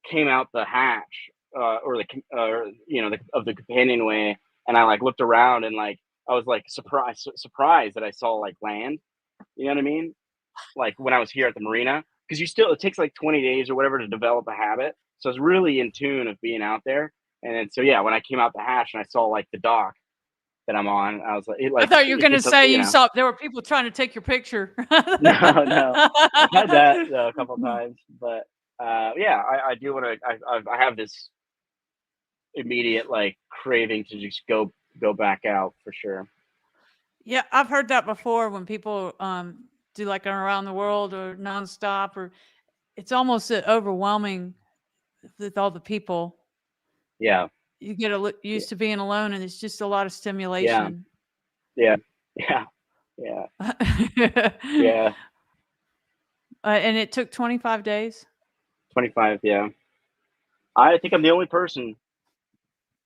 came out the hatch or of the companionway, and I like looked around, and like I was like surprised that I saw like land. You know what I mean? Like when I was here at the marina, because it takes like 20 days or whatever to develop a habit. So I was really in tune of being out there. And then, so yeah, when I came out the hatch and I saw like the dock that I'm on, I was like, I thought you were it going to gets say you saw there were people trying to take your picture. no, I've had that a couple times, but yeah, I do want to. I have this immediate like craving to just go back out for sure. Yeah, I've heard that before when people do like an around the world or nonstop, or it's almost overwhelming with all the people. Yeah, You get yeah, used to being alone, and it's just a lot of yeah, stimulation. yeah, yeah, yeah, yeah. And it took 25 days. 25. Yeah, I think I'm the only person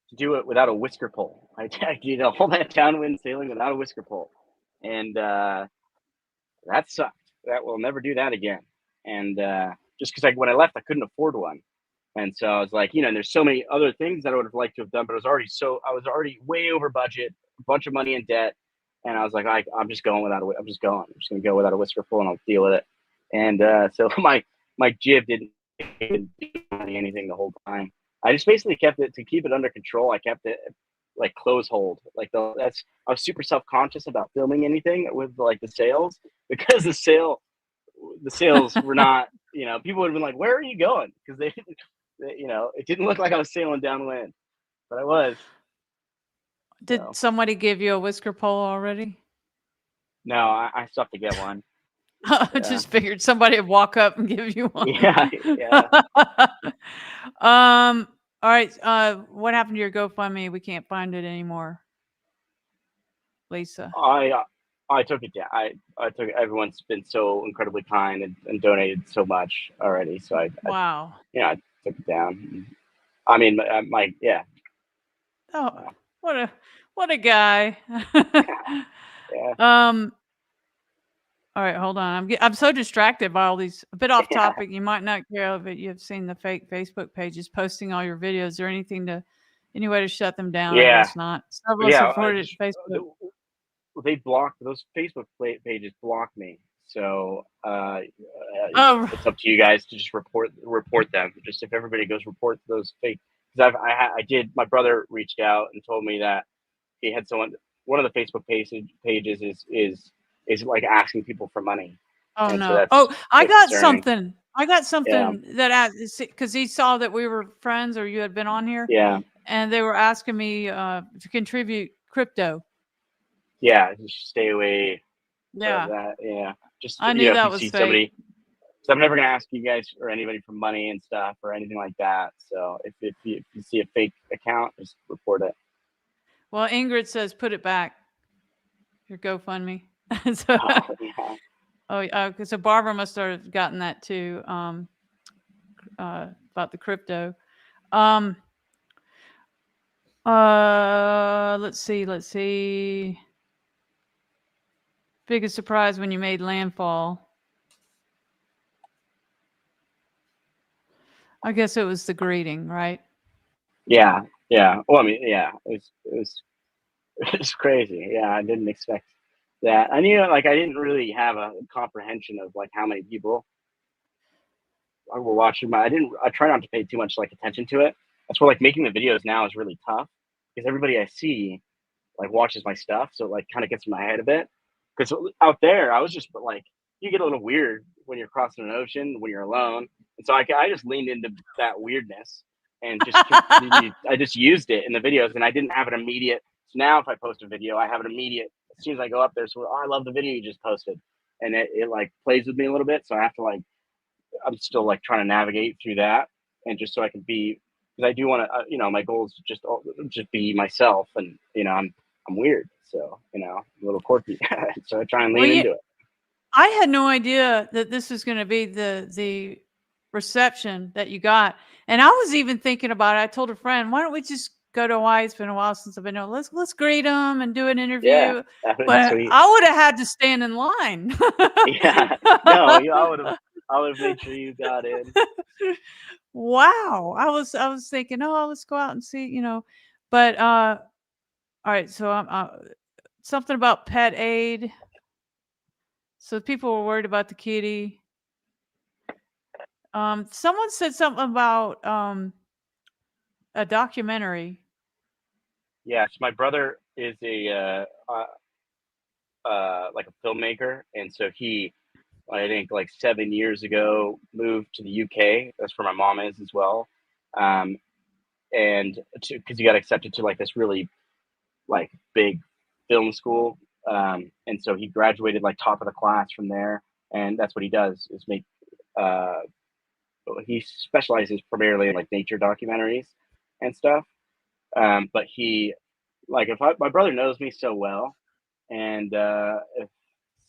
to do it without a whisker pole. I did all that downwind sailing without a whisker pole, and that sucked. That will never do that again. And just because when I left, I couldn't afford one, and so I was like, and there's so many other things that I would have liked to have done, but I was already way over budget, a bunch of money in debt, and I was like, I'm just going without I'm just going. I'm just gonna go without a whisker pole, and I'll deal with it. And so my jib didn't do anything the whole time. I just basically kept it to keep it under control. I kept it like close hold. I was super self conscious about filming anything with like the sails, because the sails were not. People would have been like, "Where are you going?" Because it didn't look like I was sailing downwind, but I was. Did So somebody give you a whisker pole already? no, I still have to get one. I Yeah, just figured somebody would walk up and give you one. yeah, yeah. All right. What happened to your GoFundMe? We can't find it anymore, Lisa. I took it down. I took it. Everyone's been so incredibly kind and donated so much already. So Wow. I took it down. I mean, yeah. Oh, Yeah. what a guy. Yeah. um. All right, hold on. I'm so distracted by all these. A bit off Yeah. topic. You might not care of it. You've seen the fake Facebook pages posting all your videos. Or any way to shut them down? I Yeah. guess not. Several of us Yeah. reported Facebook. They blocked those Facebook pages. Blocked me. So Oh, it's up to you guys to just report them. Just if everybody goes report those fake. Because I did. My brother reached out and told me that he had someone one of the Facebook pages is like asking people for money, Oh and so no. Oh, I that's got concerning. something. I got Yeah, something that because he saw that we were friends or you had been on here, yeah, and they were asking me to contribute crypto. yeah. Just stay away from Yeah, that. Yeah, just I knew if you that was see fake. somebody, so I'm never gonna ask you guys or anybody for money and stuff or anything like that. So if you see a fake account, just report it. Well, Ingrid says put it back. Your GoFundMe. So, Oh yeah, so Barbara must have gotten that too. About the crypto. Um, let's see. Biggest surprise when you made landfall. I guess it was the greeting, right? yeah, yeah. Well, I mean, yeah, it was it's crazy. Yeah, I didn't expect that. I knew like I didn't really have a comprehension of like how many people were watching my. I try not to pay too much like attention to it. That's where like making the videos now is really tough because everybody I see like watches my stuff, so it like kind of gets in my head a bit. Because out there, I was just like, you get a little weird when you're crossing an ocean when you're alone, and so I just leaned into that weirdness and just continued. I just used it in the videos, and I didn't have an immediate. So now, if I post a video, I have an immediate as soon as I go up there. So I love the video you just posted, and it like plays with me a little bit. So I have to like I'm still like trying to navigate through that, and just so I can be because I do want to. My goal is to just be myself, and I'm weird, so a little quirky, so I try and Well, lean into it. I had no idea that this was going to be the reception that you got, and I was even thinking about it. I told a friend, "Why don't we just go to Hawaii? It's been a while since I've been there. Let's greet them and do an Yeah, interview." that would be But sweet. I would have had to stand in line. Yeah, no, I would have made sure you got in. Wow, I was thinking, oh, let's go out and see, But all right, so I'm something about pet aid. So people were worried about the kitty. Someone said something about a documentary. Yes, my brother is a like a filmmaker, and so he I think like 7 years ago moved to the UK. That's where my mom is as well. Um, and because you got accepted to like this really like big film school, and so he graduated like top of the class from there, and that's what he does is make. Uh, he specializes primarily in like nature documentaries and stuff. But he like if my brother knows me so well, and if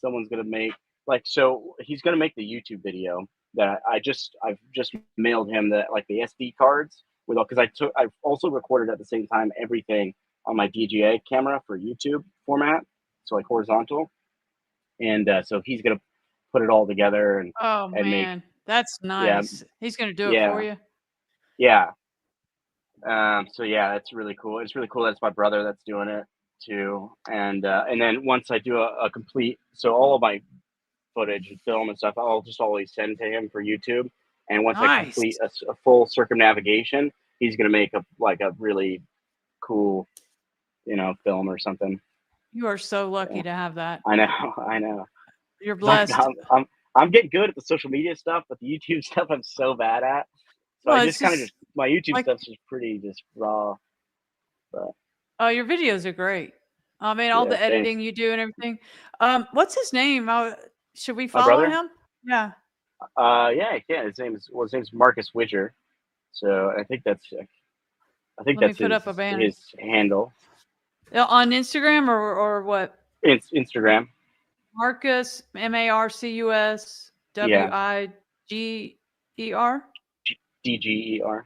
someone's gonna make like so he's gonna make the YouTube video that I've just mailed him the SD cards with all because I've also recorded at the same time everything on my DJI camera for YouTube format, so like horizontal, and so he's gonna put it all together Oh and make man, that's yeah nice. He's gonna do it for yeah you. yeah so yeah, that's really cool. It's really cool that it's my brother that's doing it too, and then once I do a complete so all of my footage and film and stuff, I'll just always send to him for YouTube. And once I complete Nice. a full circumnavigation, he's gonna make a really cool, film or something. You are so lucky Yeah, to have that. I know, I know. You're 'Cause blessed. I'm getting good at the social media stuff, but the YouTube stuff I'm so bad at. So I Well, just it's kind of just just my YouTube like, stuff's just pretty just raw. But oh, your videos are great. I mean, all yeah, the thanks. editing you do and everything. What's his name? Should we My follow brother? him? Yeah. Yeah. His name's Marcus Widger. So I think Let me that's put his up a banner. his handle. On Instagram or what? It's Instagram. Marcus, Marcus, Yeah, Wiger, DGER.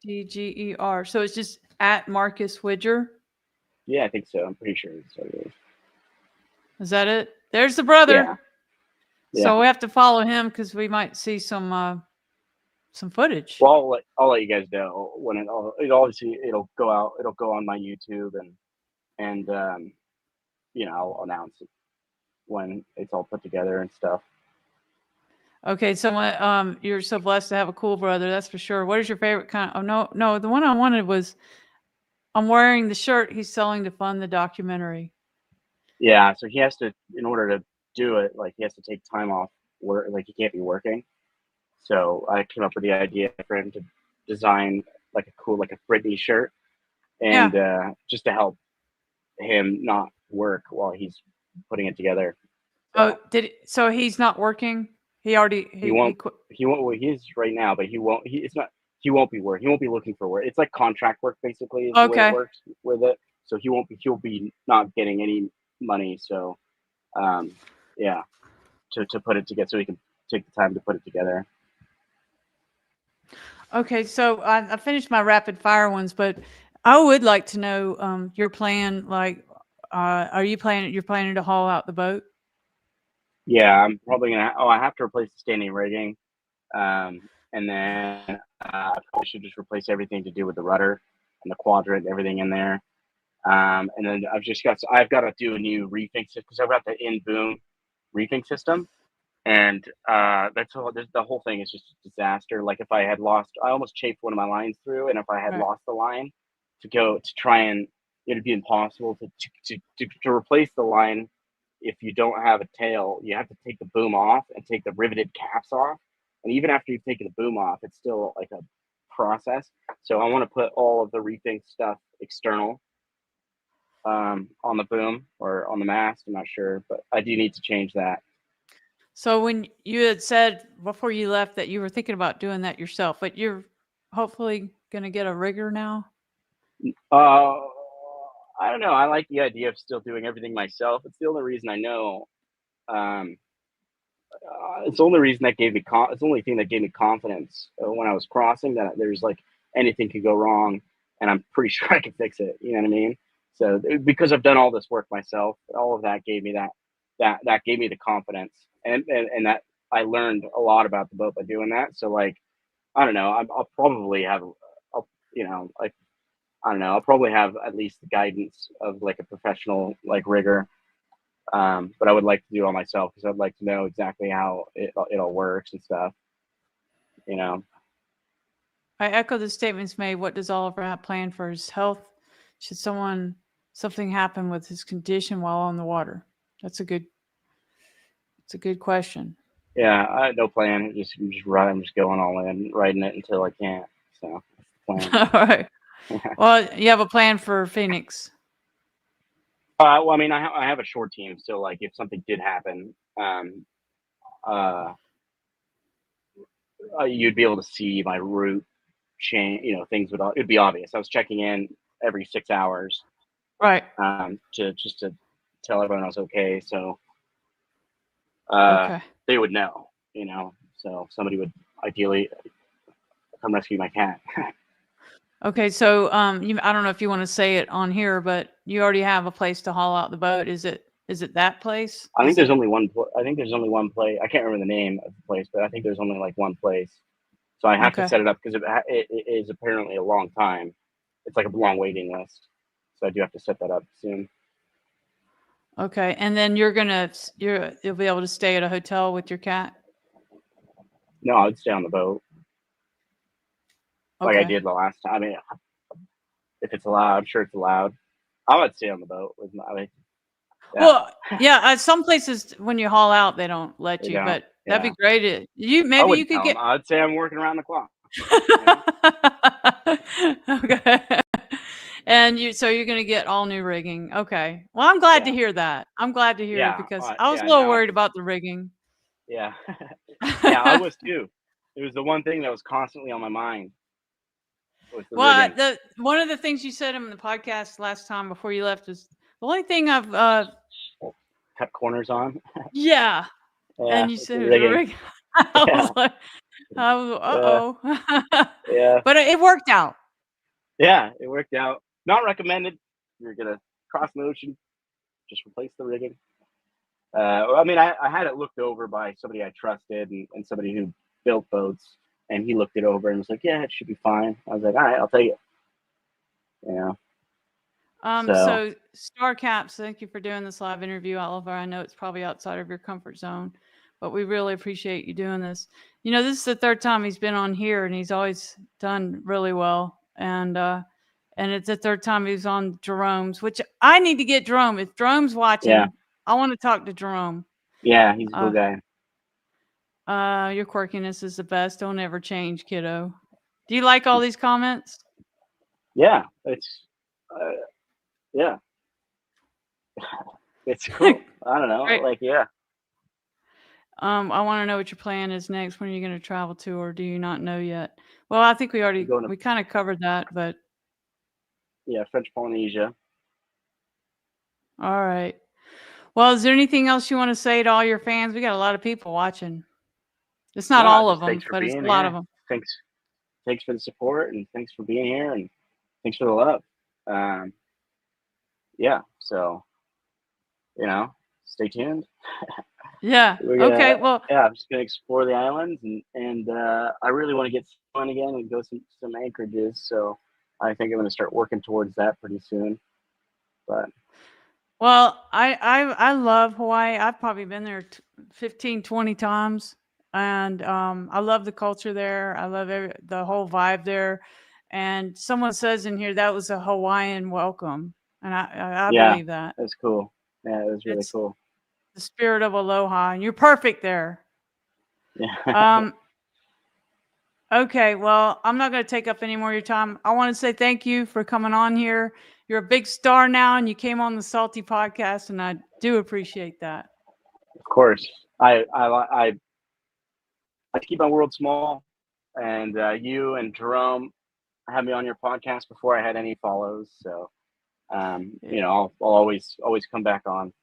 Dger. So it's just at Marcus Widger. Yeah, I think so. I'm pretty sure that's what it is. Is that it? There's the brother. Yeah, yeah. So we have to follow him because we might see some footage. Well, I'll let you guys know when it obviously it'll go out. It'll go on my YouTube and I'll announce it when it's all put together and stuff. Okay, so you're so blessed to have a cool brother, that's for sure. What is your favorite kind? Oh no, the one I wanted was I'm wearing the shirt he's selling to fund the documentary. Yeah, so he has to, in order to do it, like he has to take time off work, like he can't be working. So I came up with the idea for him to design like a cool, like a Britney shirt, Yeah. and just to help him not work while he's putting it together. Oh, So so he's not working? He already he he won't, quit. well, he is right now, but he won't. It's not. He won't be work. He won't be looking for work. It's like contract work, basically, is the way it Okay. works with it. So he won't be. He'll be not getting any money. So um, yeah, to put it together, so he can take the time to put it together. Okay, so I finished my rapid fire ones, but I would like to know your plan. Like, are you planning? You're planning to haul out the boat? Yeah, I'm probably gonna. Oh, I have to replace the standing rigging, and then I probably should just replace everything to do with the rudder and the quadrant, everything in there. And then I've got to do a new reefing system because I've got the in boom reefing system, and the whole thing is just a disaster. Like if I had lost, I almost chafed one of my lines through, and if I had Right. lost the line to try and it'd be impossible to replace the line. If you don't have a tail, you have to take the boom off and take the riveted caps off. And even after you've taken the boom off, it's still like a process. So I want to put all of the reefing stuff external on the boom or on the mast. I'm not sure, but I do need to change that. So when you had said before you left that you were thinking about doing that yourself, but you're hopefully going to get a rigger now. Uh, I don't know. I like the idea of still doing everything myself. It's the only reason I know. Um, it's the only reason that gave me it's the only thing that gave me confidence when I was crossing that there's like anything could go wrong, and I'm pretty sure I can fix it. You know what I mean? So because I've done all this work myself, all of that gave me that gave me the confidence, and that I learned a lot about the boat by doing that. So like I don't know, I'll probably have, I'll, you know, like I don't know, I'll probably have at least the guidance of like a professional like rigger. But I would like to do it all myself because I'd like to know exactly how it all works and stuff. You know. I echo the statements made. What does Oliver have planned for his health? Should something happen with his condition while on the water? That's a good. It's a good question. Yeah, I had no plan. I'm just riding. I'm just going all in, riding it until I can't. So that's All right. Well, you have a plan for Phoenix. well, I mean, I have a short team, so like if something did happen, uh, you'd be able to see my route change. You know, things it'd be obvious. I was checking in every 6 hours Right. to just to tell everyone I was okay. So uh, Okay. they would know. You know, so somebody would ideally come rescue my cat. Okay. So, I don't know if you want to say it on here, but you already have a place to haul out the boat. Is it that place? I think Is there's it only one. I think there's only one place. I can't remember the name of the place, but I think there's only like one place. So I have to okay? set it up because it is apparently a long time. It's like a long waiting list. So I do have to set that up soon. Okay. And then you'll be able to stay at a hotel with your cat. No, I'd stay on the boat like I Okay. did the last time. I mean, if it's allowed, I'm sure it's allowed. I would stay on the boat. I mean, yeah, Well, yeah, some places when you haul out, they don't let they you, don't. but that'd be Yeah, great. You I maybe you wouldn't could tell them. get I'd say I'm working around the clock. You know? okay. And you're gonna get all new rigging. Okay. Well, I'm glad to Yeah, hear that. I'm glad to hear it yeah, because I was a yeah. little Now I worried can. about the rigging. Yeah, yeah. I was too. It was the one thing that was constantly on my mind was the Well, rigging. the one of the things you said in the podcast last time before you left is the only thing I've Cut corners on. yeah, Yeah, and you it's the said it was a rigging. rig. I Yeah, was like, yeah, uh-oh. yeah, But it worked out. yeah. It worked out. Not recommended. You're gonna cross the ocean, just replace the rigging. I mean, I had it looked over by somebody I trusted and somebody who built boats, and he looked it over and was like, "Yeah, it should be fine." I was like, "All right, I'll take it." You know. So So Star Caps, thank you for doing this live interview, Oliver. I know it's probably outside of your comfort zone, but we really appreciate you doing this. This is the third time he's been on here, and he's always done really well. And And it's the third time he was on Jerome's, which I need to get Jerome. If Jerome's Yeah. watching, I want to talk to Jerome. Yeah, he's a cool Uh, guy. your quirkiness is the best. Don't ever change, kiddo. Do you like all these comments? Yeah, it's yeah, it's cool. I don't know, Great. like yeah. I want to know what your plan is next. When are you going to travel to, or do you not know yet? Well, I think We're going to we kind of covered that, but French Polynesia. all right. Well, is there anything else you want to say to all your fans? We got a lot of people watching. It's not No, all of just them, thanks for but it's being a lot here. of them. Thanks for the support, and thanks for being here, and thanks for the love. Yeah, so stay tuned. Yeah. We're Okay. gonna Well, yeah, I'm just gonna explore the islands, and I really want to get fun again and go some anchorages. So I think I'm gonna start working towards that pretty soon. But well, I love Hawaii. I've probably been there 15, 20 times, and I love the culture there. I love the whole vibe there. And someone says in here that was a Hawaiian welcome, and I yeah, believe that. that's cool. Yeah, it was really It's cool. the spirit of aloha, and you're perfect there. Yeah, Um, okay, well, I'm not going to take up any more of your time. I want to say thank you for coming on here. You're a big star now, and you came on the Salty Podcast, and I do appreciate that. of course. I like to keep my world small, and you and Jerome had me on your podcast before I had any follows. So I'll always come back on.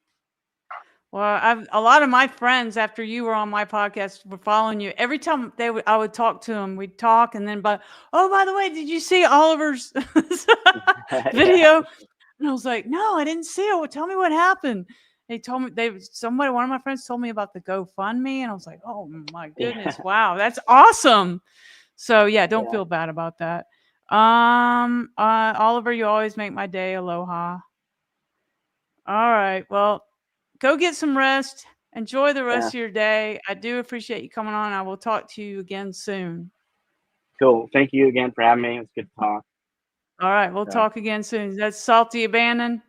Well, a lot of my friends after you were on my podcast were following you. Every time I would talk to them, we'd talk, and then oh, by the way, did you see Oliver's Yeah, video? And I was like, no, I didn't see it. Well, tell me what happened. They told me one of my friends told me about the GoFundMe, and I was like, oh my goodness, yeah, wow, that's awesome. So yeah, don't yeah, feel bad about that. Oliver, you always make my day. Aloha. All right. Well, go get some rest. Enjoy the yeah. rest of your day. I do appreciate you coming on. I will talk to you again soon. Cool. Thank you again for having me. It was good to talk. All right. We'll So. talk again soon. That's Salty Abandon.